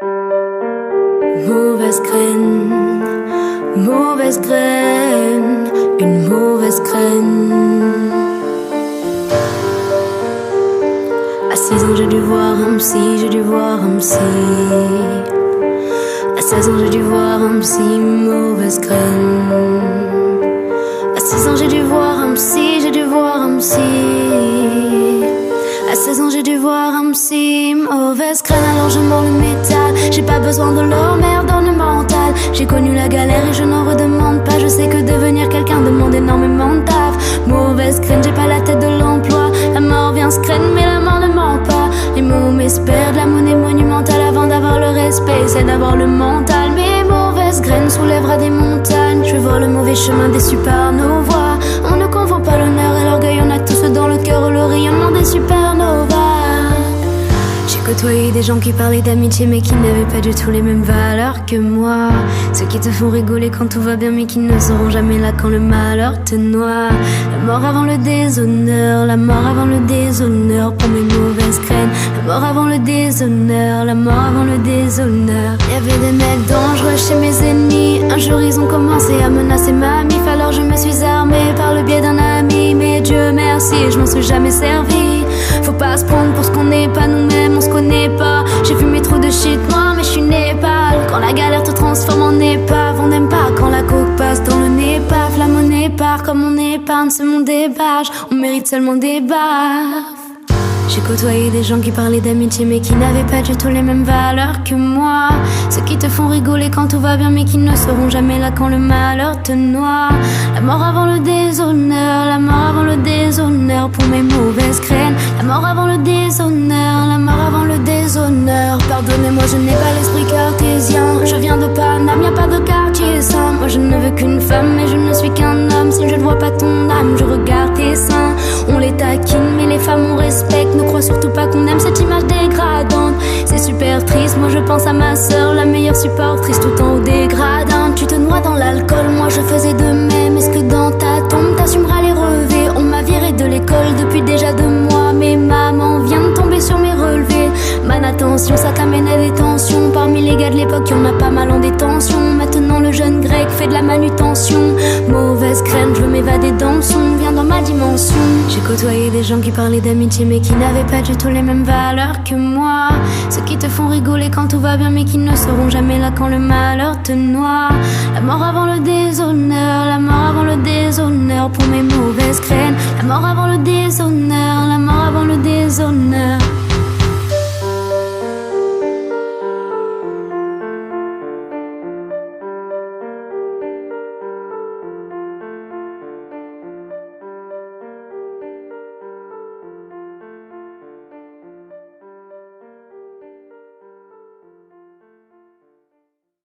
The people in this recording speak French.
Mauvaise graine, mauvaise graine, une mauvaise graine. À 6 ans j'ai dû voir un psy, j'ai dû voir un psy. À 16 ans j'ai dû voir un psy, mauvaise graine. À 6 ans j'ai dû voir un psy, j'ai dû voir un psy. À 16 ans j'ai dû voir un psy, mauvaise graine, alors je mords le métal. J'ai pas besoin de leur merde dans le mental. J'ai connu la galère et je n'en redemande pas. Je sais que devenir quelqu'un demande énormément de taf. Mauvaise graine, j'ai pas la tête de l'emploi. La mort vient se graine mais la mort ne ment pas. Les mots m'espèrent de la monnaie monumentale. Avant d'avoir le respect, c'est d'avoir le mental. Mes mauvaises graines soulèvera des montagnes. Je vois le mauvais chemin déçu par nos voix. On ne confond pas l'honneur et l'orgueil. On a tous dans le cœur le rayonnement des supernovas. J'ai côtoyé des gens qui parlaient d'amitié mais qui n'avaient pas du tout les mêmes valeurs que moi. Ceux qui te font rigoler quand tout va bien mais qui ne seront jamais là quand le malheur te noie. La mort avant le déshonneur, la mort avant le déshonneur pour mes mauvaises graines. La mort avant le déshonneur, la mort avant le déshonneur. Y'avait des mecs dangereux chez mes ennemis. Un jour ils ont commencé à menacer ma mif. Alors je me suis armée par le biais d'un ami. Mais Dieu merci, je m'en suis jamais servi. Faut pas se prendre pour ce qu'on n'est pas nous-mêmes, on se connaît pas. J'ai fumé trop de shit moi mais je suis Népal. Quand la galère te transforme en épave. On n'aime pas quand la coke passe dans le Népal. La monnaie part comme on épargne ce monde débâche. On mérite seulement des baffes. J'ai côtoyé des gens qui parlaient d'amitié mais qui n'avaient pas du tout les mêmes valeurs que moi. Ceux qui te font rigoler quand tout va bien mais qui ne seront jamais là quand le malheur te noie. La mort avant le déshonneur, la mort avant le déshonneur pour mes mauvaises graines. La mort avant le déshonneur, la mort avant le déshonneur. Pardonnez-moi, je n'ai pas l'esprit cartésien. Je viens de Paname, y'a pas de quartier sain. Moi je ne veux qu'une femme mais je ne suis qu'un homme. Si je ne vois pas ton âme, je regarde tes seins. On les taquine mais les femmes on respecte. Ne crois surtout pas qu'on aime cette image dégradante. C'est super triste, moi je pense à ma soeur, la meilleure supportrice tout en haut des gradins. Tu te noies dans l'alcool, moi je faisais de même. Est-ce que dans ta tombe t'assumeras les revers? On m'a viré de l'école depuis déjà 2 mois. Mais maman vient de tomber sur mes relevés. Man attention, ça t'amène à des tensions. Parmi les gars de l'époque, y'en a pas mal en détention. Maintenant le jeune grec fait de la manutention. Mauvaise graine, je veux m'évader dans le son. Viens dans ma dimension. J'ai côtoyé des gens qui parlaient d'amitié mais qui n'avaient pas du tout les mêmes valeurs que moi. Ceux qui te font rigoler quand tout va bien mais qui ne seront jamais là quand le malheur te noie. La mort avant le déshonneur, la mort avant le déshonneur pour mes mauvaises graines. La mort avant le déshonneur, la mort avant le déshonneur.